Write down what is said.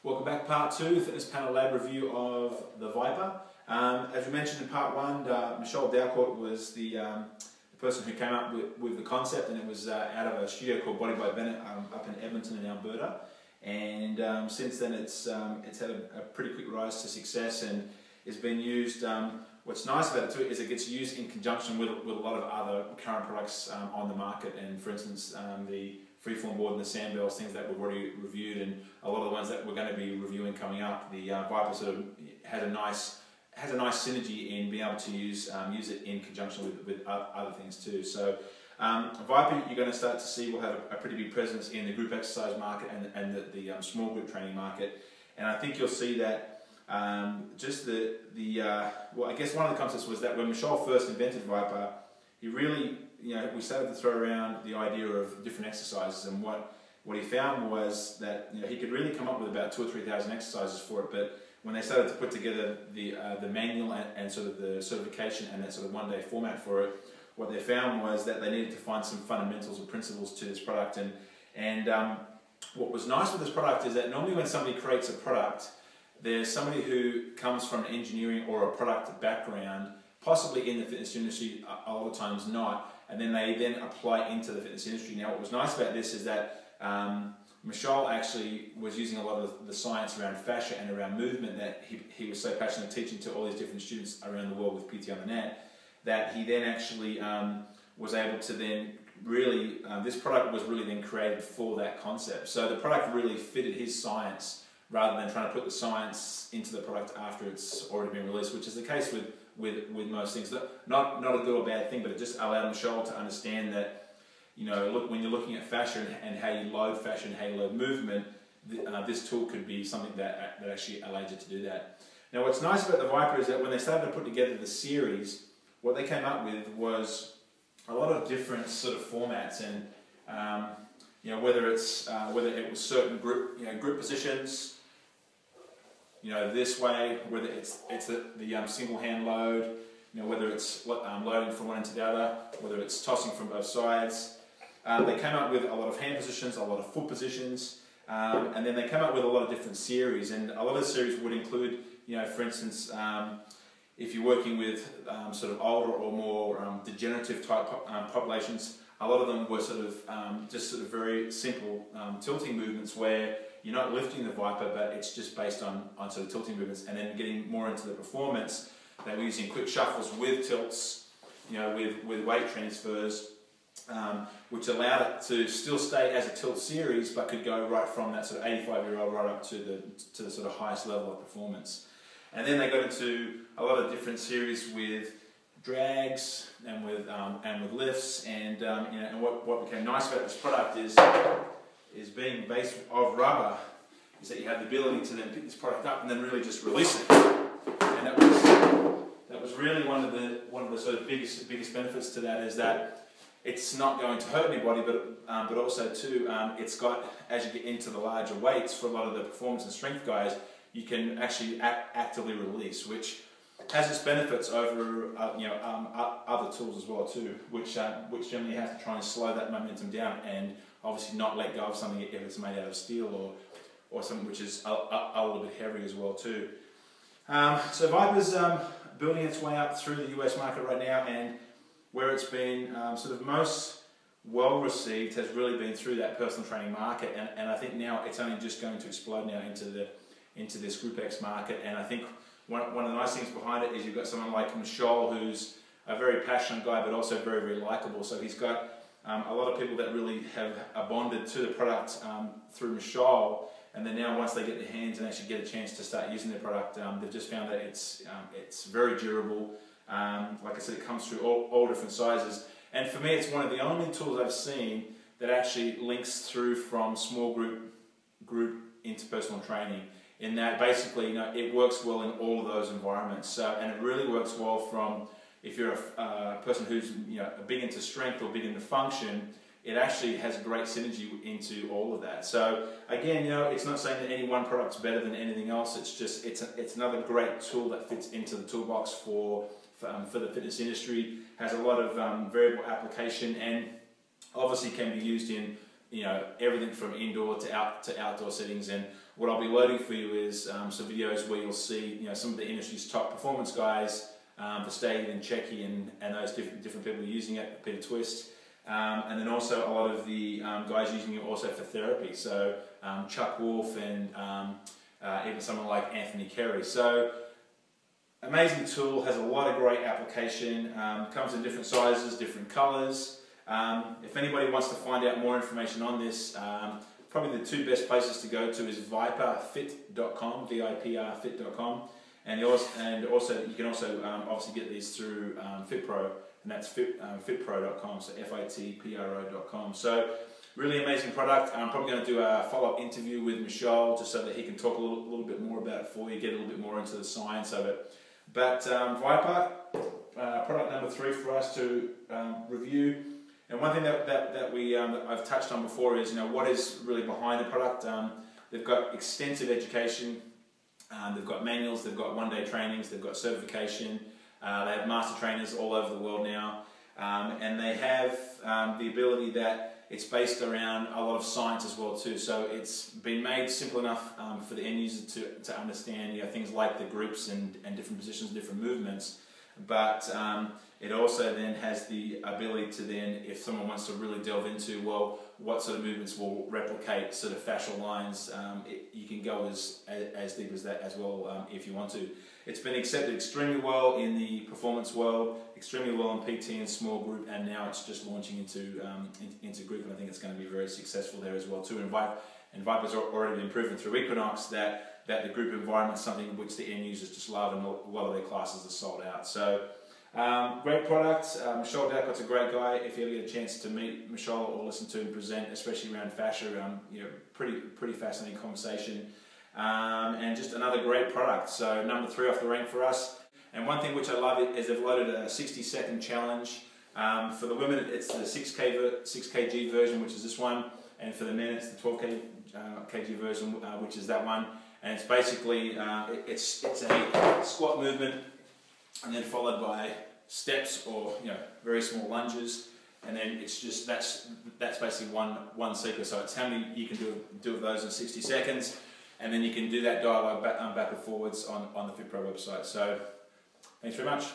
Welcome back, part 2, Fitness Panel Lab review of the Vipr. As we mentioned in part 1, Michelle Dalcourt was the person who came up with the concept, and it was out of a studio called Body by Bennett up in Edmonton in Alberta. And since then it's had a pretty quick rise to success and it's been used. What's nice about it too is it gets used in conjunction with a lot of other current products on the market, and for instance the freeform board and the sandbells, things that we've already reviewed, and a lot of the ones that we're going to be reviewing coming up. The Vipr sort of has a nice synergy in being able to use it in conjunction with other things too. So Vipr, you're going to start to see, will have a pretty big presence in the group exercise market and the small group training market, and I think you'll see that just well, I guess one of the concepts was that when Michelle first invented Vipr, he really, we started to throw around the idea of different exercises, and what he found was that he could really come up with about 2,000 or 3,000 exercises for it, but when they started to put together the manual and sort of the certification and that sort of one-day format for it, what they found was that they needed to find some fundamentals or principles to this product. And what was nice with this product is that normally when somebody creates a product, there's somebody who comes from an engineering or a product background, possibly in the fitness industry, a lot of times not, and then they apply into the fitness industry. Now, what was nice about this is that Michelle actually was using a lot of the science around fascia and around movement that he was so passionate teaching to all these different students around the world with PT on the Net, that he then actually was able to then really, this product was really then created for that concept. So the product really fitted his science rather than trying to put the sime into the product after it's already been released, which is the case with most things. Not a good or bad thing, but it just allowed Michelle to understand that, look, when you're looking at fascia and how you load fascia and how you load movement, this tool could be something that actually allows you to do that. Now, what's nice about the Vipr is that when they started to put together the series, what they came up with was a lot of different sort of formats, and whether it was certain group positions, this way, whether it's the single hand load, whether it's loading from one end to the other, whether it's tossing from both sides. They came up with a lot of hand positions, a lot of foot positions, and then they came up with a lot of different series, and a lot of the series would include, for instance, if you're working with sort of older or more degenerative type populations, a lot of them were sort of just sort of very simple tilting movements where you're not lifting the Vipr, but it's just based on sort of tilting movements. And then getting more into the performance, they were using quick shuffles with tilts, with weight transfers, which allowed it to still stay as a tilt series, but could go right from that sort of 85-year-old right up to the sort of highest level of performance. And then they got into a lot of different series with drags and with lifts, and and what became nice about this product is being based of rubber, is that you have the ability to then pick this product up and then really just release it. And that was really one of the sort of biggest benefits to that, is that it's not going to hurt anybody, but also too, it's got, as you get into the larger weights for a lot of the performance and strength guys, you can actually actively release, which has its benefits over other tools as well too, which generally have to try and slow that momentum down and obviously not let go of something if it's made out of steel or something which is a little bit heavy as well too. So Vipr's building its way up through the US market right now, and where it's been sort of most well received has really been through that personal training market, and I think now it's only just going to explode now into this Group X market. And I think one of the nice things behind it is you've got someone like Michelle, who's a very passionate guy but also very, very likable. So he's got a lot of people that really have bonded to the product through Michelle, and then now once they get their hands and actually get a chance to start using the product, they've just found that it's very durable. Like I said, it comes through all different sizes, and for me it's one of the only tools I've seen that actually links through from small group into personal training, in that basically it works well in all of those environments. So, and it really works well from, if you're a person who's big into strength or big into function, it actually has great synergy into all of that. So again, it's not saying that any one product's better than anything else. It's just it's another great tool that fits into the toolbox for the fitness industry. Has a lot of variable application, and obviously can be used in everything from indoor to outdoor settings. And what I'll be loading for you is some videos where you'll see some of the industry's top performance guys, Verstappen and Checky and those different people using it, Peter Twist, and then also a lot of the guys using it also for therapy. So Chuck Wolf and even someone like Anthony Carey. So amazing tool, has a lot of great application, comes in different sizes, different colours. If anybody wants to find out more information on this, probably the two best places to go to is viprfit.com, viprfit.com, and also you can also obviously get these through Vipr, and that's fitpro.com, so fitpro.com. So really amazing product. I'm probably going to do a follow-up interview with Michelle just so that he can talk a little bit more about it for you, get a little bit more into the science of it. But Vipr, product number 3 for us to review. And one thing that I've touched on before is what is really behind the product. They've got extensive education, they've got manuals, they've got one-day trainings, they've got certification, they have master trainers all over the world now, and they have the ability that it's based around a lot of science as well too. So it's been made simple enough for the end user to understand things like the groups and different positions, different movements, but it also then has the ability to then, if someone wants to really delve into, well, what sort of movements will replicate sort of fascial lines, you can go as deep as that as well if you want to. It's been accepted extremely well in the performance world, extremely well in PT and small group, and now it's just launching into group, and I think it's going to be very successful there as well too. And Vipr's already been proven through Equinox that the group environment is something which the end users just love, and a lot of their classes are sold out. So great product. Michelle Dacot's a great guy. If you ever get a chance to meet Michelle or listen to him present, especially around fascia, pretty fascinating conversation. And just another great product. So number 3 off the rank for us. And one thing which I love is they've loaded a 60-second challenge. For the women, it's the 6 kg version, which is this one, and for the men, it's the 12 kg version, which is that one. And it's basically it's a squat movement, and then followed by steps or very small lunges, and then it's just that's basically one sequence. So it's how many you can do of those in 60 seconds, and then you can do that dialogue back and forwards on the Vipr website. So thanks very much.